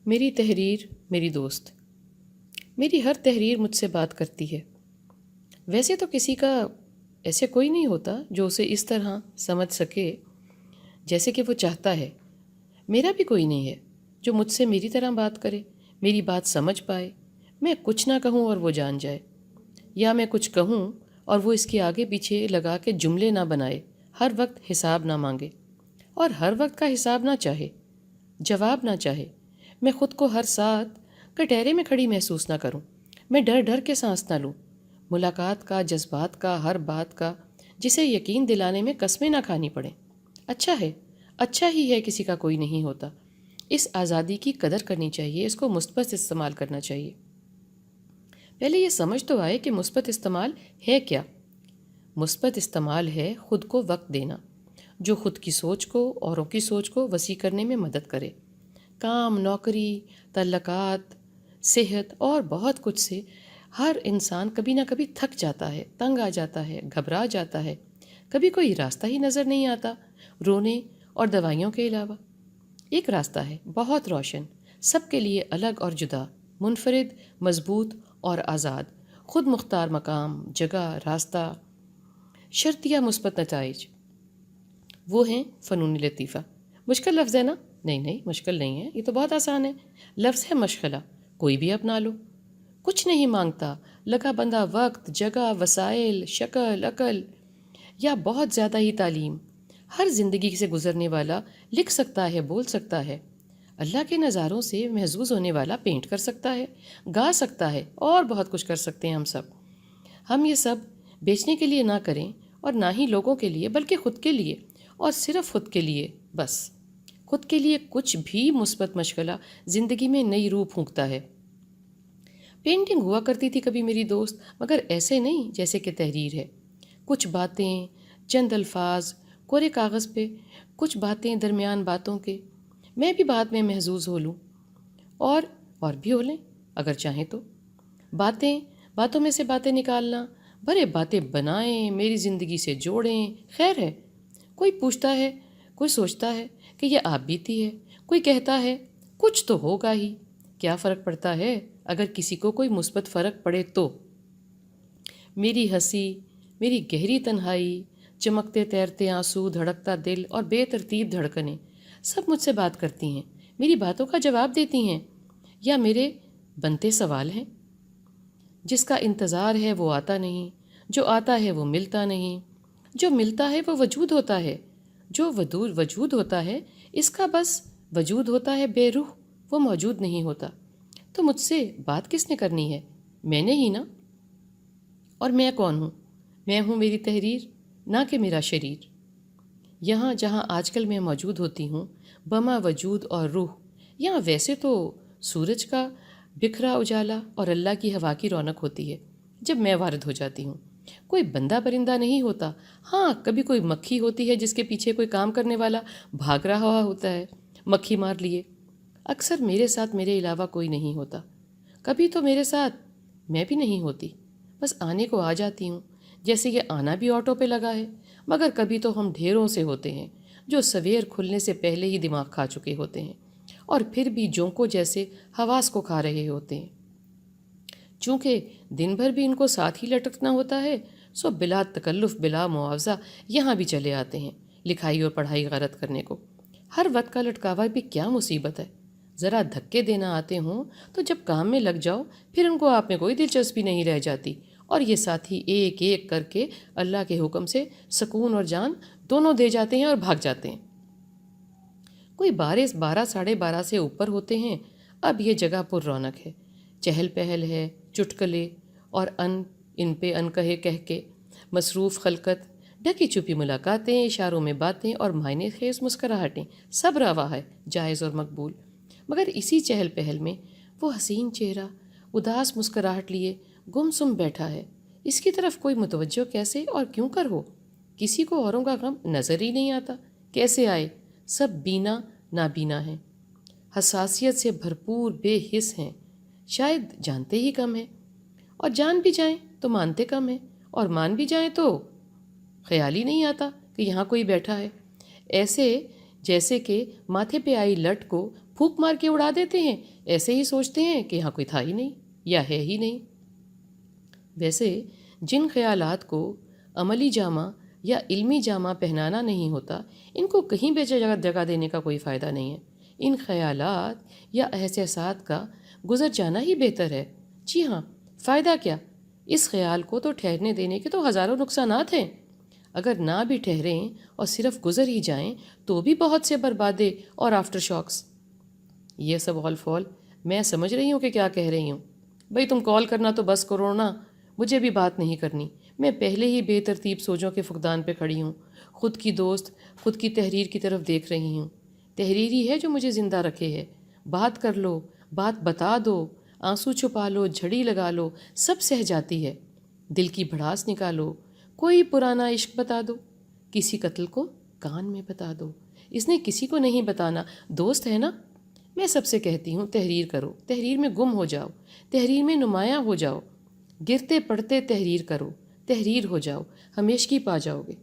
میری تحریر میری دوست. میری ہر تحریر مجھ سے بات کرتی ہے. ویسے تو کسی کا ایسے کوئی نہیں ہوتا جو اسے اس طرح سمجھ سکے جیسے کہ وہ چاہتا ہے. میرا بھی کوئی نہیں ہے جو مجھ سے میری طرح بات کرے، میری بات سمجھ پائے. میں کچھ نہ کہوں اور وہ جان جائے، یا میں کچھ کہوں اور وہ اس کے آگے پیچھے لگا کے جملے نہ بنائے، ہر وقت حساب نہ مانگے اور ہر وقت کا حساب نہ چاہے، جواب نہ چاہے. میں خود کو ہر ساتھ کٹہرے میں کھڑی محسوس نہ کروں. میں ڈر ڈر کے سانس نہ لوں، ملاقات کا، جذبات کا، ہر بات کا، جسے یقین دلانے میں قسمیں نہ کھانی پڑیں. اچھا ہی ہے کسی کا کوئی نہیں ہوتا. اس آزادی کی قدر کرنی چاہیے، اس کو مثبت استعمال کرنا چاہیے. پہلے یہ سمجھ تو آئے کہ مثبت استعمال ہے کیا. مثبت استعمال ہے خود کو وقت دینا، جو خود کی سوچ کو، اوروں کی سوچ کو وسیع کرنے میں مدد کرے. کام، نوکری، تعلقات، صحت اور بہت کچھ سے ہر انسان کبھی نہ کبھی تھک جاتا ہے، تنگ آ جاتا ہے، گھبرا جاتا ہے. کبھی کوئی راستہ ہی نظر نہیں آتا رونے اور دوائیوں کے علاوہ. ایک راستہ ہے بہت روشن، سب کے لیے الگ اور جدا، منفرد، مضبوط اور آزاد. خود مختار مقام، جگہ، راستہ، شرط یا مثبت نتائج. وہ ہیں فنون لطیفہ. مشکل لفظ ہے نا؟ نہیں مشکل نہیں ہے، یہ تو بہت آسان ہے. لفظ ہے مشغلہ، کوئی بھی اپنا لو. کچھ نہیں مانگتا، لگا بندہ وقت، جگہ، وسائل، شکل، عقل یا بہت زیادہ ہی تعلیم. ہر زندگی سے گزرنے والا لکھ سکتا ہے، بول سکتا ہے. اللہ کے نظاروں سے محظوظ ہونے والا پینٹ کر سکتا ہے، گا سکتا ہے اور بہت کچھ کر سکتے ہیں ہم سب. ہم یہ سب بیچنے کے لیے نہ کریں اور نہ ہی لوگوں کے لیے، بلکہ خود کے لیے، اور صرف خود کے لیے. بس خود کے لیے کچھ بھی مثبت مشغلہ زندگی میں نئی روح پھونکتا ہے. پینٹنگ ہوا کرتی تھی کبھی میری دوست، مگر ایسے نہیں جیسے کہ تحریر ہے. کچھ باتیں، چند الفاظ کورے کاغذ پہ، کچھ باتیں درمیان باتوں کے. میں بھی بات میں محظوظ ہو لوں اور بھی ہو لیں اگر چاہیں تو. باتوں میں سے باتیں نکالنا، بڑے باتیں بنائیں، میری زندگی سے جوڑیں. خیر ہے، کوئی پوچھتا ہے، کوئی سوچتا ہے کہ یہ آپ بیتی ہے، کوئی کہتا ہے کچھ تو ہوگا ہی. کیا فرق پڑتا ہے اگر کسی کو کوئی مثبت فرق پڑے تو. میری ہنسی، میری گہری تنہائی، چمکتے تیرتے آنسو، دھڑکتا دل اور بے ترتیب دھڑکنیں سب مجھ سے بات کرتی ہیں، میری باتوں کا جواب دیتی ہیں، یا میرے بنتے سوال ہیں. جس کا انتظار ہے وہ آتا نہیں، جو آتا ہے وہ ملتا نہیں، جو ملتا ہے وہ وجود ہوتا ہے، جو وجود ہوتا ہے اس کا بس وجود ہوتا ہے بے روح، وہ موجود نہیں ہوتا. تو مجھ سے بات کس نے کرنی ہے؟ میں نے ہی نا. اور میں کون ہوں؟ میں ہوں میری تحریر، نہ کہ میرا شریر. یہاں جہاں آج کل میں موجود ہوتی ہوں، بما وجود اور روح، یہاں ویسے تو سورج کا بکھرا اجالا اور اللہ کی ہوا کی رونق ہوتی ہے جب میں وارد ہو جاتی ہوں. کوئی بندہ پرندہ نہیں ہوتا. ہاں کبھی کوئی مکھی ہوتی ہے جس کے پیچھے کوئی کام کرنے والا بھاگ رہا ہوتا ہے مکھی مار لیے. اکثر میرے ساتھ میرے علاوہ کوئی نہیں ہوتا. کبھی تو میرے ساتھ میں بھی نہیں ہوتی، بس آنے کو آ جاتی ہوں، جیسے یہ آنا بھی آٹو پہ لگا ہے. مگر کبھی تو ہم ڈھیروں سے ہوتے ہیں جو سویر کھلنے سے پہلے ہی دماغ کھا چکے ہوتے ہیں اور پھر بھی جونکوں جیسے حواس کو کھا رہے ہوتے ہیں. چونکہ دن بھر بھی ان کو ساتھ ہی لٹکنا ہوتا ہے، سو بلا تکلف، بلا معاوضہ یہاں بھی چلے آتے ہیں لکھائی اور پڑھائی غارت کرنے کو. ہر وقت کا لٹکاوا بھی کیا مصیبت ہے. ذرا دھکے دینا آتے ہوں تو جب کام میں لگ جاؤ پھر ان کو آپ میں کوئی دلچسپی نہیں رہ جاتی، اور یہ ساتھی ایک ایک کر کے اللہ کے حکم سے سکون اور جان دونوں دے جاتے ہیں اور بھاگ جاتے ہیں. کوئی 12 ساڑھے 12 سے اوپر ہوتے ہیں. اب یہ جگہ پر رونق ہے، چہل پہل ہے، چٹکلے اور ان پہ ان کہے کہہ کے مصروف خلقت، ڈھکی چھپی ملاقاتیں، اشاروں میں باتیں اور معنی خیز مسکراہٹیں، سب روا ہے، جائز اور مقبول. مگر اسی چہل پہل میں وہ حسین چہرہ اداس مسکراہٹ لیے گم سم بیٹھا ہے. اس کی طرف کوئی متوجہ کیسے اور کیوں کر ہو؟ کسی کو اوروں کا غم نظر ہی نہیں آتا. کیسے آئے؟ سب بینا نابینا ہیں، حساسیت سے بھرپور، بے حس ہیں، شاید جانتے ہی کم ہیں، اور جان بھی جائیں تو مانتے کم ہیں، اور مان بھی جائیں تو خیال ہی نہیں آتا کہ یہاں کوئی بیٹھا ہے. ایسے جیسے کہ ماتھے پہ آئی لٹ کو پھونک مار کے اڑا دیتے ہیں، ایسے ہی سوچتے ہیں کہ یہاں کوئی تھا ہی نہیں یا ہے ہی نہیں۔ ویسے جن خیالات کو عملی جامہ یا علمی جامہ پہنانا نہیں ہوتا، ان کو کہیں بھی جگہ دینے کا کوئی فائدہ نہیں ہے۔ ان خیالات یا احساسات کا گزر جانا ہی بہتر ہے۔ جی ہاں، فائدہ کیا؟ اس خیال کو تو ٹھہرنے دینے کے تو ہزاروں نقصانات ہیں۔ اگر نہ بھی ٹھہریں اور صرف گزر ہی جائیں تو بھی بہت سے بربادے اور آفٹر شاکس۔ یہ سب آل فال میں سمجھ رہی ہوں کہ کیا کہہ رہی ہوں۔ بھئی تم کال کرنا تو بس کرو نا، مجھے بھی بات نہیں کرنی۔ میں پہلے ہی بے ترتیب سوچوں کے فقدان پہ کھڑی ہوں، خود کی دوست، خود کی تحریر کی طرف دیکھ رہی ہوں۔ تحریر ہی ہے جو مجھے زندہ رکھے ہے۔ بات کر لو، بات بتا دو، آنسو چھپا لو، جھڑی لگا لو، سب سہ جاتی ہے۔ دل کی بھڑاس نکالو، کوئی پرانا عشق بتا دو، کسی قتل کو کان میں بتا دو۔ اس نے کسی کو نہیں بتانا، دوست ہے نا۔ میں سب سے کہتی ہوں تحریر کرو، تحریر میں گم ہو جاؤ، تحریر میں نمایاں ہو جاؤ، گرتے پڑتے تحریر کرو، تحریر ہو جاؤ، ہمیشگی پا جاؤ گے۔